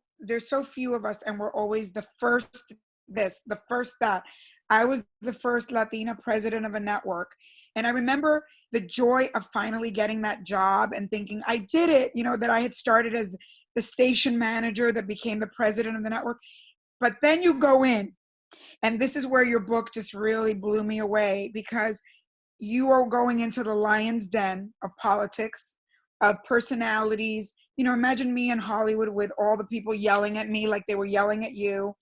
few of us and we're always the first this, the first that. I was the first Latina president of a network. And I remember the joy of finally getting that job and thinking, I did it, that I had started as the station manager that became the president of the network. But then you go in, and this is where your book just really blew me away, because you are going into the lion's den of politics, of personalities. Imagine me in Hollywood with all the people yelling at me like they were yelling at you.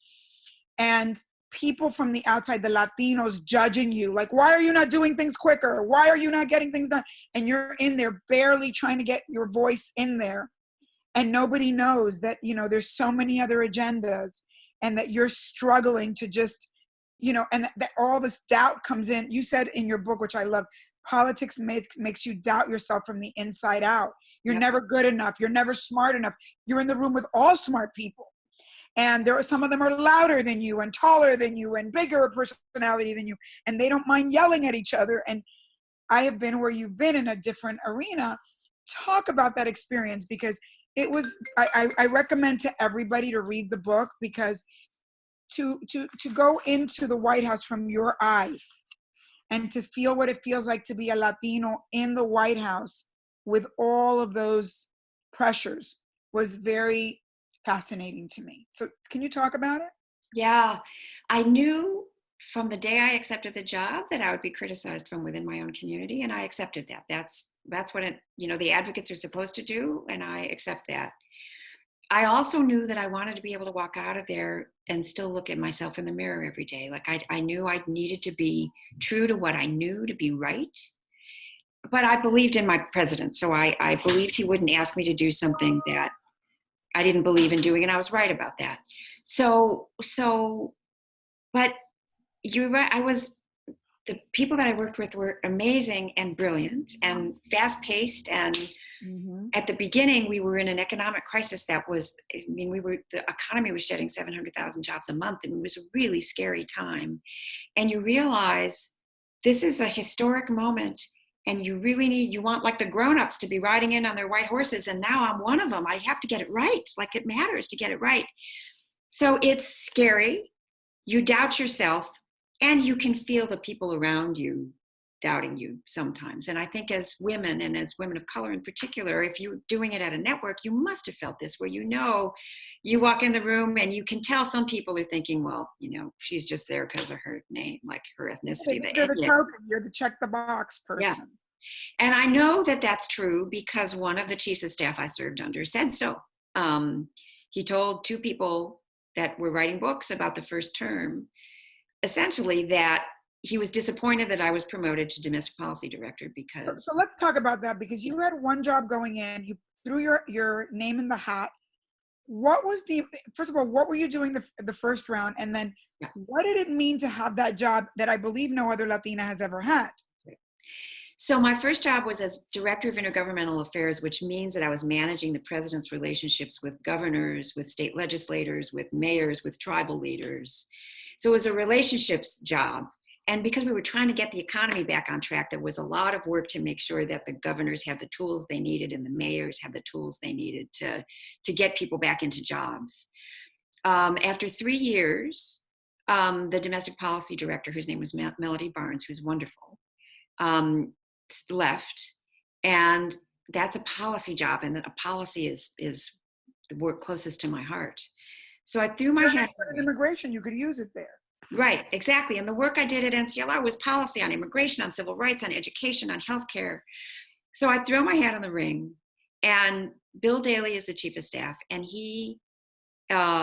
And people from the outside, the Latinos, judging you, like, why are you not doing things quicker? Why are you not getting things done? And you're in there barely trying to get your voice in there. And nobody knows that, there's so many other agendas and that you're struggling to just, and that all this doubt comes in. You said in your book, which I love, politics makes you doubt yourself from the inside out. You're never good enough. You're never smart enough. You're in the room with all smart people. And some of them are louder than you and taller than you and bigger personality than you. And they don't mind yelling at each other. And I have been where you've been in a different arena. Talk about that experience, because it was, I recommend to everybody to read the book, because to go into the White House from your eyes and to feel what it feels like to be a Latino in the White House with all of those pressures was very fascinating to me. So can you talk about it? Yeah, I knew from the day I accepted the job that I would be criticized from within my own community, and I accepted that. That's what the advocates are supposed to do, and I accept that. I also knew that I wanted to be able to walk out of there and still look at myself in the mirror every day. Like I knew I needed to be true to what I knew to be right. But I believed in my president, so I believed he wouldn't ask me to do something that I didn't believe in doing, and I was right about that. But you're right. The people that I worked with were amazing and brilliant and fast-paced. And at the beginning, we were in an economic crisis that was, the economy was shedding 700,000 jobs a month, and it was a really scary time. And you realize this is a historic moment, and you want like the grown-ups to be riding in on their white horses, and now I'm one of them. I have to get it right. Like, it matters to get it right. So it's scary. You doubt yourself, and you can feel the people around you doubting you sometimes. And I think as women, and as women of color in particular, if you're doing it at a network, you must have felt this, where you walk in the room and you can tell some people are thinking, well, she's just there because of her name, like her ethnicity. You're the token, you're the check the box person. Yeah. And I know that that's true because one of the chiefs of staff I served under said so. He told two people that were writing books about the first term, essentially, that he was disappointed that I was promoted to domestic policy director because. So let's talk about that, because you had one job going in, you threw your name in the hat. First of all, what were you doing the first round? And then what did it mean to have that job that I believe no other Latina has ever had? So my first job was as director of intergovernmental affairs, which means that I was managing the president's relationships with governors, with state legislators, with mayors, with tribal leaders. So it was a relationships job. And because we were trying to get the economy back on track, there was a lot of work to make sure that the governors had the tools they needed and the mayors had the tools they needed to get people back into jobs. After 3 years, the domestic policy director, whose name was Melody Barnes, who's wonderful, left. And that's a policy job, and a policy is the work closest to my heart. So I threw my hat in immigration. You could use it there. Right, exactly. And the work I did at NCLR was policy on immigration, on civil rights, on education, on healthcare. So I throw my hat in the ring, and Bill Daley is the chief of staff, and he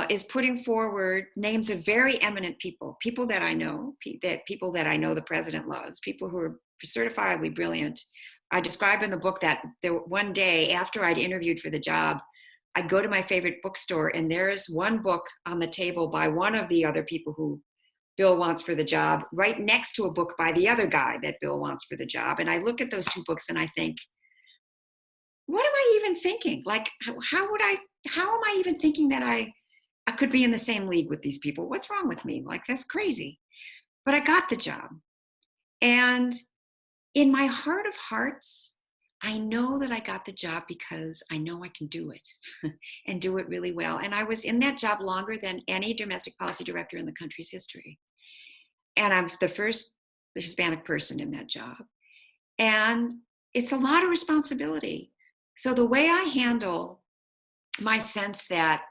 is putting forward names of very eminent people that I know, people that I know the president loves, people who are certifiably brilliant. I describe in the book that one day after I'd interviewed for the job, I'd go to my favorite bookstore, and there's one book on the table by one of the other people who Bill wants for the job, right next to a book by the other guy that Bill wants for the job. And I look at those two books and I think, what am I even thinking? Like, how am I even thinking that I could be in the same league with these people? What's wrong with me? Like, that's crazy. But I got the job. And in my heart of hearts, I know that I got the job because I know I can do it and do it really well. And I was in that job longer than any domestic policy director in the country's history. And I'm the first Hispanic person in that job. And it's a lot of responsibility. So the way I handle my sense that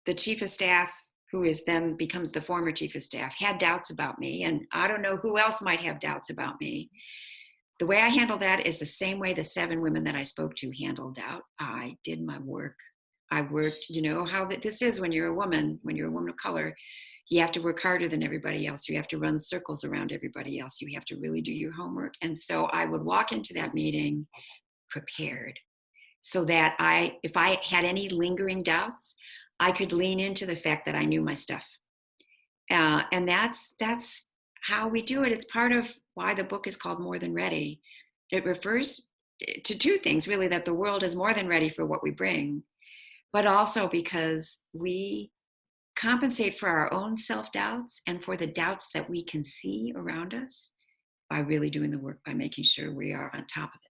the chief of staff, who then becomes the former chief of staff, had doubts about me, and I don't know who else might have doubts about me. The way I handle that is the same way the 7 women that I spoke to handled doubt. I did my work. I worked, how this is when you're a woman of color. You have to work harder than everybody else. You have to run circles around everybody else. You have to really do your homework. And so I would walk into that meeting prepared so that if I had any lingering doubts, I could lean into the fact that I knew my stuff. And that's how we do it. It's part of why the book is called More Than Ready. It refers to 2 things, really, that the world is more than ready for what we bring, but also because we compensate for our own self-doubts and for the doubts that we can see around us by really doing the work, by making sure we are on top of it.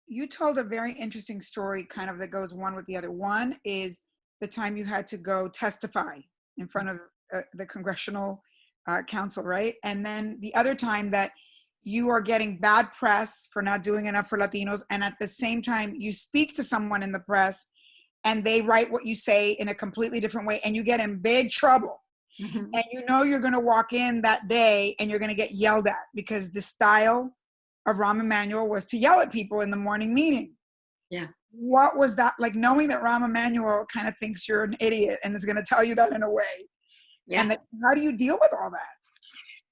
You told a very interesting story, kind of that goes one with the other. One is the time you had to go testify in front of the Congressional Council, right? And then the other time that you are getting bad press for not doing enough for Latinos, and at the same time you speak to someone in the press and they write what you say in a completely different way, and you get in big trouble. Mm-hmm. And you're going to walk in that day and you're going to get yelled at, because the style of Rahm Emanuel was to yell at people in the morning meeting. Yeah. What was that like, knowing that Rahm Emanuel kind of thinks you're an idiot and is going to tell you that in a way? Yeah. And how do you deal with all that?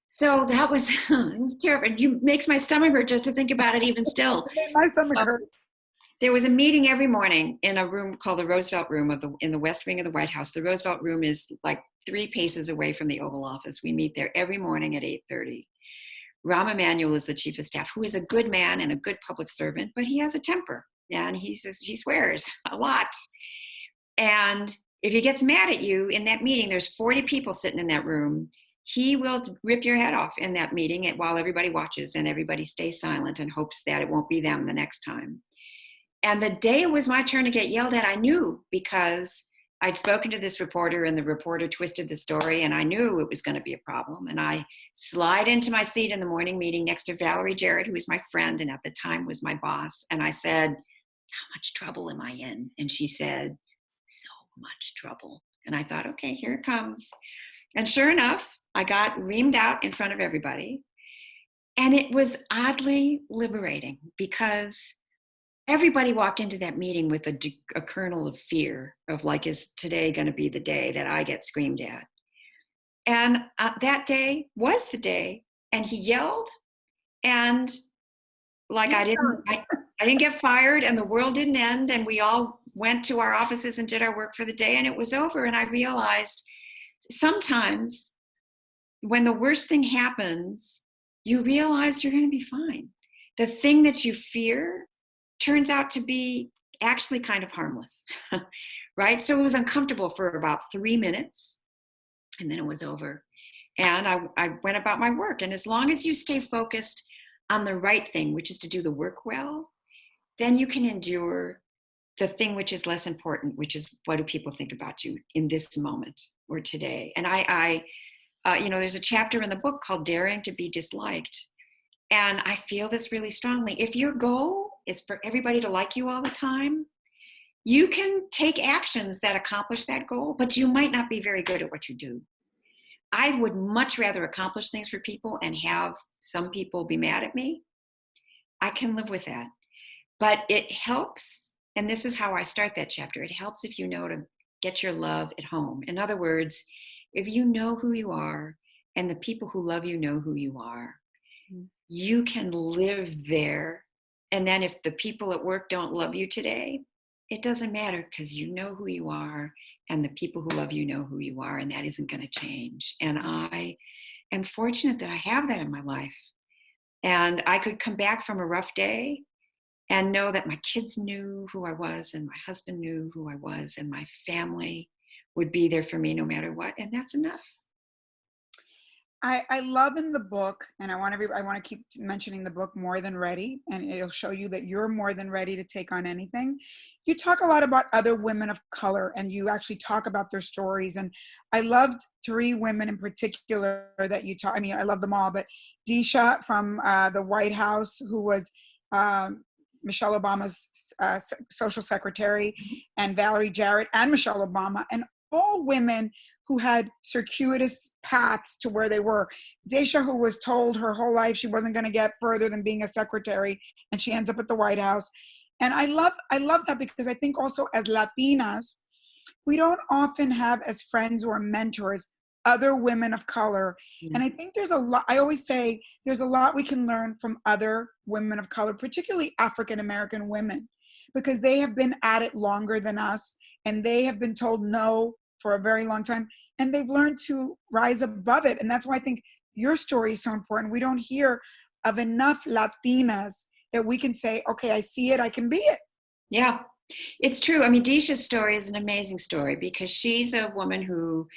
So that was, it was terrible. It makes my stomach hurt just to think about it even still. My stomach hurt. There was a meeting every morning in a room called the Roosevelt Room in the West Wing of the White House. The Roosevelt Room is like 3 paces away from the Oval Office. We meet there every morning at 8:30. Rahm Emanuel is the chief of staff, who is a good man and a good public servant, but he has a temper, and he swears a lot. And if he gets mad at you in that meeting, there's 40 people sitting in that room. he will rip your head off in that meeting while everybody watches and everybody stays silent and hopes that it won't be them the next time. And the day it was my turn to get yelled at, I knew, because I'd spoken to this reporter and the reporter twisted the story, and I knew it was going to be a problem. And I slide into my seat in the morning meeting next to Valerie Jarrett, who was my friend and at the time was my boss. And I said, how much trouble am I in? And she said, so much trouble. And I thought, okay, here it comes. And sure enough, I got reamed out in front of everybody. And it was oddly liberating because everybody walked into that meeting with a kernel of fear of like, is today going to be the day that I get screamed at? And that day was the day. And he yelled, and like I didn't get fired, and the world didn't end, and we all went to our offices and did our work for the day, and it was over. And I realized sometimes when the worst thing happens, you realize you're going to be fine. The thing that you fear turns out to be actually kind of harmless, right? So it was uncomfortable for about 3 minutes, and then it was over. And I went about my work. And as long as you stay focused on the right thing, which is to do the work well, then you can endure the thing which is less important, which is what do people think about you in this moment or today. And there's a chapter in the book called Daring to be Disliked. And I feel this really strongly. If your goal is for everybody to like you all the time, you can take actions that accomplish that goal, but you might not be very good at what you do. I would much rather accomplish things for people and have some people be mad at me. I can live with that. But it helps, and this is how I start that chapter, it helps if you know to get your love at home. In other words, if you know who you are and the people who love you know who you are, you can live there. And then if the people at work don't love you today, it doesn't matter because you know who you are and the people who love you know who you are, and that isn't going to change. And I am fortunate that I have that in my life. And I could come back from a rough day and know that my kids knew who I was and my husband knew who I was and my family would be there for me no matter what. And that's enough. I love in the book, and I want to keep mentioning the book, More Than Ready, and it'll show you that you're more than ready to take on anything. You talk a lot about other women of color, and you actually talk about their stories. And I loved 3 women in particular that you talk. I mean, I love them all, but Disha from the White House, who was Michelle Obama's social secretary, and Valerie Jarrett and Michelle Obama, and all women who had circuitous paths to where they were. Daisha, who was told her whole life she wasn't going to get further than being a secretary, and she ends up at the White House. And I love that because I think also as Latinas, we don't often have as friends or mentors other women of color. Mm-hmm. And I think there's a lot, I always say there's a lot we can learn from other women of color, particularly African-American women, because they have been at it longer than us, and they have been told no for a very long time, and they've learned to rise above it. And that's why I think your story is so important. We don't hear of enough Latinas that we can say, okay, I see it, I can be it. Yeah, it's true. I mean, Disha's story is an amazing story because she's a woman who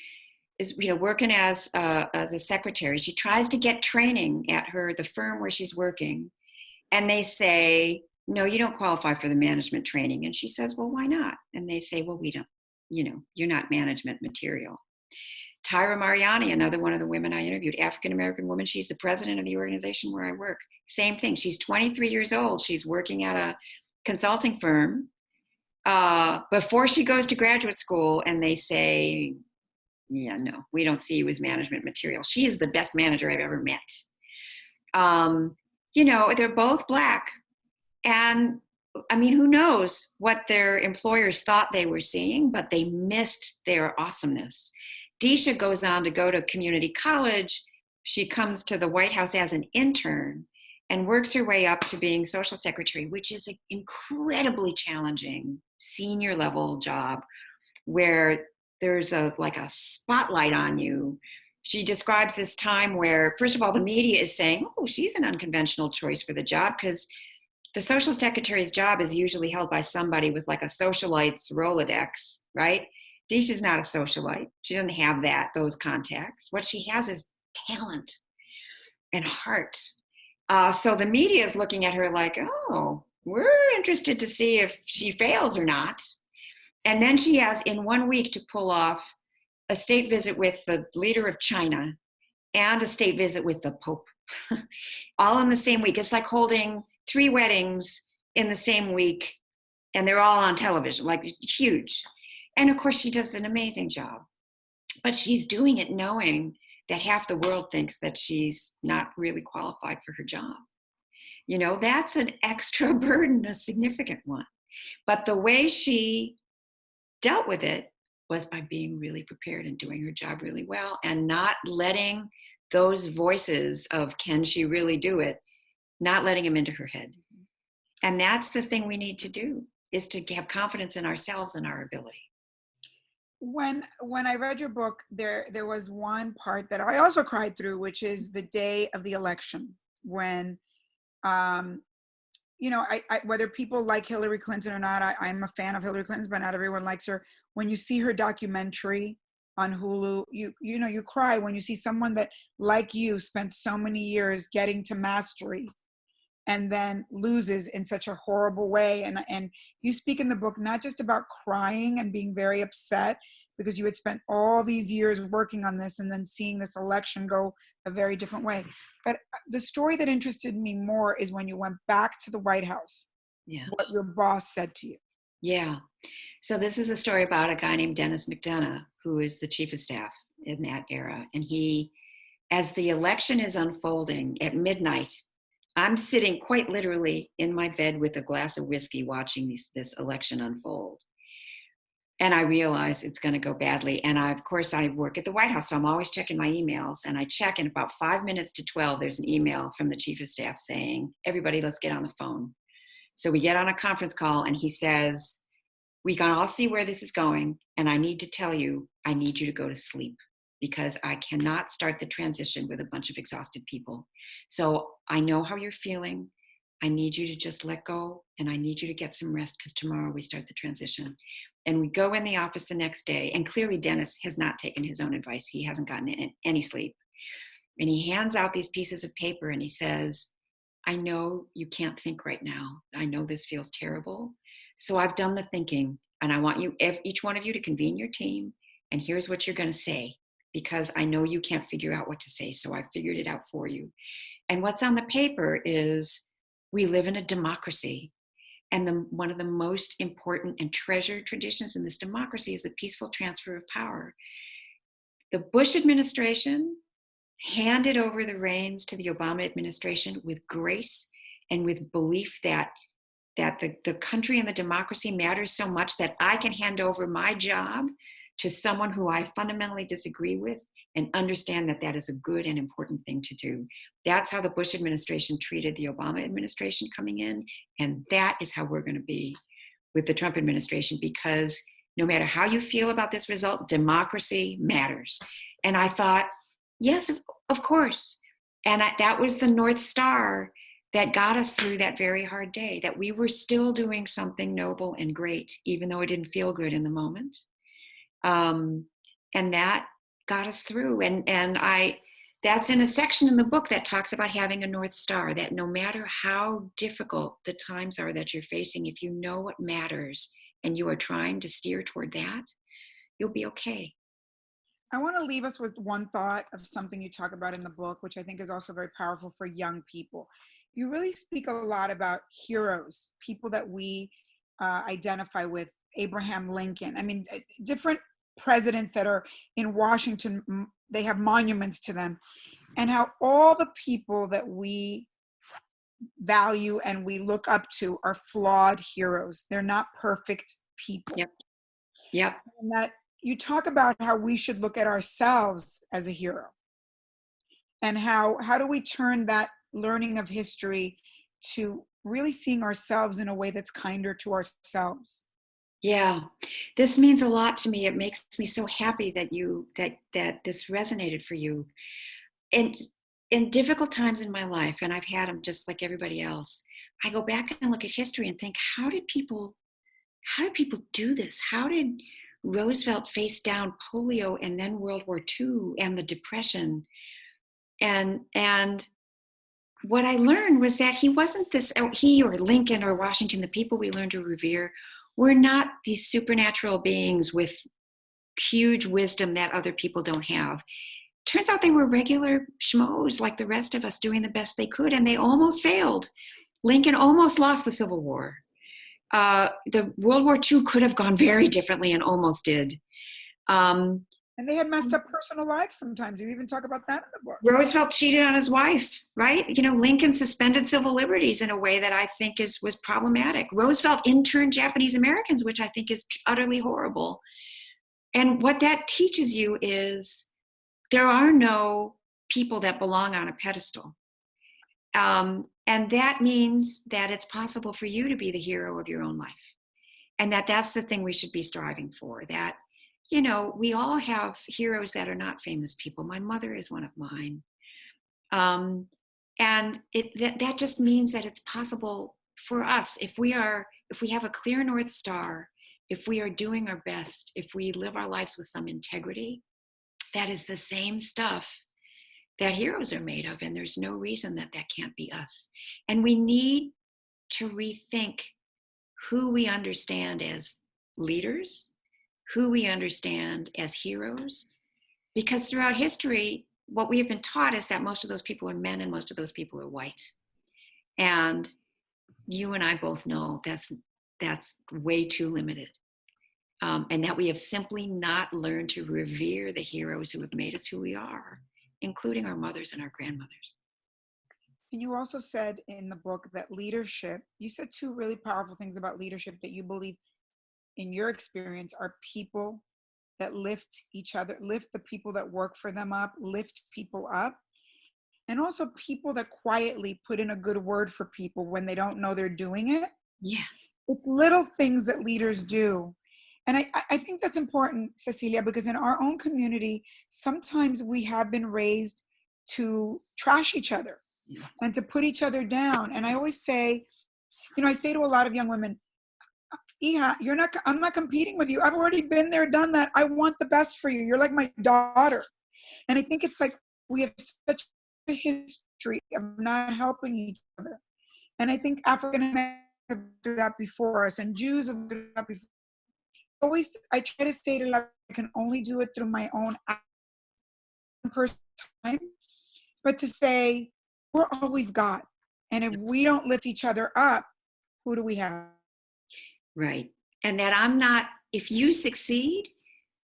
is, working as a secretary. She tries to get training at the firm where she's working, and they say, no, you don't qualify for the management training. And she says, well, why not? And they say, well, we don't, you're not management material. Tyra Mariani, another one of the women I interviewed, African-American woman, she's the president of the organization where I work. Same thing. She's 23 years old. She's working at a consulting firm before she goes to graduate school, and they say, yeah, no, we don't see you as management material. She is the best manager I've ever met. They're both Black. And I mean, who knows what their employers thought they were seeing, but they missed their awesomeness. Disha goes on to go to community college. She comes to the White House as an intern and works her way up to being social secretary, which is an incredibly challenging senior level job where there's a spotlight on you. She describes this time where, first of all, the media is saying, oh, she's an unconventional choice for the job, because the social secretary's job is usually held by somebody with like a socialite's Rolodex, right? Disha's not a socialite. She doesn't have those contacts. What she has is talent and heart. So the media is looking at her like, oh, we're interested to see if she fails or not. And then she has in 1 week to pull off a state visit with the leader of China and a state visit with the Pope, all in the same week. It's like holding 3 weddings in the same week, and they're all on television, like huge. And of course, she does an amazing job. But she's doing it knowing that half the world thinks that she's not really qualified for her job. You know, that's an extra burden, a significant one. But the way she dealt with it was by being really prepared and doing her job really well and not letting those voices of can she really do it, not letting them into her head. And that's the thing we need to do, is to have confidence in ourselves and our ability. When I read your book, there was one part that I also cried through, which is the day of the election, when you know, I whether people like Hillary Clinton or not, I'm a fan of Hillary Clinton, but not everyone likes her. When you see her documentary on Hulu, you know, you cry when you see someone that, like you, spent so many years getting to mastery and then loses in such a horrible way. And you speak in the book not just about crying and being very upset because you had spent all these years working on this and then seeing this election go a very different way. But the story that interested me more is when you went back to the White House, Yeah. what your boss said to you. Yeah. So this is a story about a guy named Dennis McDonough, who is the chief of staff in that era. And he, as the election is unfolding at midnight, I'm sitting quite literally in my bed with a glass of whiskey watching this election unfold. And I realize it's going to go badly. And of course, I work at the White House, so I'm always checking my emails. And I check, and about 5 minutes to 12, there's an email from the chief of staff saying, everybody, let's get on the phone. So we get on a conference call, and he says, we can all see where this is going. And I need to tell you, I need you to go to sleep, because I cannot start the transition with a bunch of exhausted people. So I know how you're feeling. I need you to just let go, and I need you to get some rest, because tomorrow we start the transition. And we go in the office the next day, and clearly Dennis has not taken his own advice. He hasn't gotten any sleep. And he hands out these pieces of paper, and he says, I know you can't think right now. I know this feels terrible. So I've done the thinking, and I want you, each one of you, to convene your team, and here's what you're going to say, because I know you can't figure out what to say, so I figured it out for you. And what's on the paper is, we live in a democracy. And one of the most important and treasured traditions in this democracy is the peaceful transfer of power. The Bush administration handed over the reins to the Obama administration with grace and with belief that the country and the democracy matters so much that I can hand over my job to someone who I fundamentally disagree with and understand that that is a good and important thing to do. That's how the Bush administration treated the Obama administration coming in. And that is how we're going to be with the Trump administration, because no matter how you feel about this result, democracy matters. And I thought, yes, of course. And that was the North Star that got us through that very hard day, that we were still doing something noble and great, even though it didn't feel good in the moment. And that got us through. And that's in a section in the book that talks about having a North Star, that no matter how difficult the times are that you're facing, if you know what matters and you are trying to steer toward that, you'll be okay. I want to leave us with one thought of something you talk about in the book, which I think is also very powerful for young people. You really speak a lot about heroes, people that we identify with, Abraham Lincoln. I mean, different presidents that are in Washington, they have monuments to them, and how all the people that we value and we look up to are flawed heroes. They're not perfect people. Yep. And that you talk about how we should look at ourselves as a hero, and how do we turn that learning of history to really seeing ourselves in a way that's kinder to ourselves. Yeah, this means a lot to me. It makes me so happy that that this resonated for you. And in difficult times in my life, and I've had them just like everybody else, I go back and look at history and think, how did people do this? How did Roosevelt face down polio and then World War II and the Depression? And what I learned was that he wasn't this, he or Lincoln or Washington, the people we learned to revere, were not these supernatural beings with huge wisdom that other people don't have. Turns out they were regular schmoes like the rest of us, doing the best they could, and they almost failed. Lincoln almost lost the Civil War. The World War II could have gone very differently and almost did. And they had messed up personal lives sometimes. You even talk about that in the book. Roosevelt cheated on his wife, right? You know, Lincoln suspended civil liberties in a way that I think was problematic. Roosevelt interned Japanese Americans, which I think is utterly horrible. And what that teaches you is there are no people that belong on a pedestal. And that means that it's possible for you to be the hero of your own life. And that's the thing we should be striving for. That, you know, we all have heroes that are not famous people. My mother is one of mine. And that just means that it's possible for us, if we have a clear North Star, if we are doing our best, if we live our lives with some integrity, that is the same stuff that heroes are made of. And there's no reason that can't be us. And we need to rethink who we understand as leaders, who we understand as heroes, because throughout history, what we have been taught is that most of those people are men and most of those people are white. And you and I both know that's way too limited. And that we have simply not learned to revere the heroes who have made us who we are, including our mothers and our grandmothers. And you also said in the book that leadership, you said two really powerful things about leadership that you believe in your experience are people that lift each other, lift the people that work for them up, lift people up. And also people that quietly put in a good word for people when they don't know they're doing it. Yeah. It's little things that leaders do. And I think that's important, Cecilia, because in our own community, sometimes we have been raised to trash each other and to put each other down. And I always say, you know, I say to a lot of young women, Iha, I'm not competing with you. I've already been there, done that. I want the best for you. You're like my daughter. And I think it's like we have such a history of not helping each other. And I think African Americans have done that before us, and Jews have done that before. I try to say to them, I can only do it through my own personal time, but to say, we're all we've got. And if we don't lift each other up, who do we have? Right. And that if you succeed,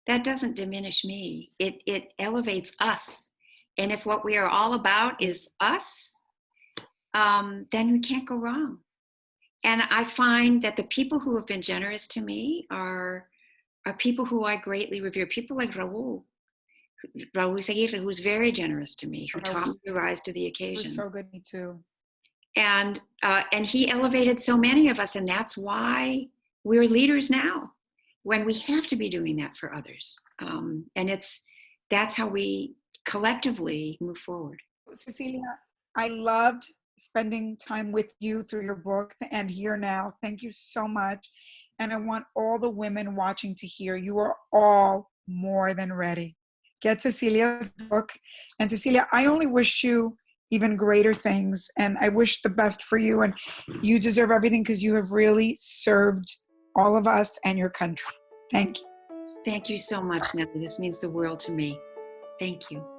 that doesn't diminish me. It elevates us. And if what we are all about is us, then we can't go wrong. And I find that the people who have been generous to me are people who I greatly revere. People like Raul Seguirre, who's very generous to me, who taught me to rise to the occasion. He was so good, me too. And he elevated so many of us, and that's why we're leaders now, when we have to be doing that for others. And that's how we collectively move forward. Cecilia, I loved spending time with you through your book and here now. Thank you so much. And I want all the women watching to hear you are all more than ready. Get Cecilia's book. And Cecilia, I only wish you even greater things. And I wish the best for you. And you deserve everything because you have really served all of us and your country. Thank you. Thank you so much, Nellie. This means the world to me. Thank you.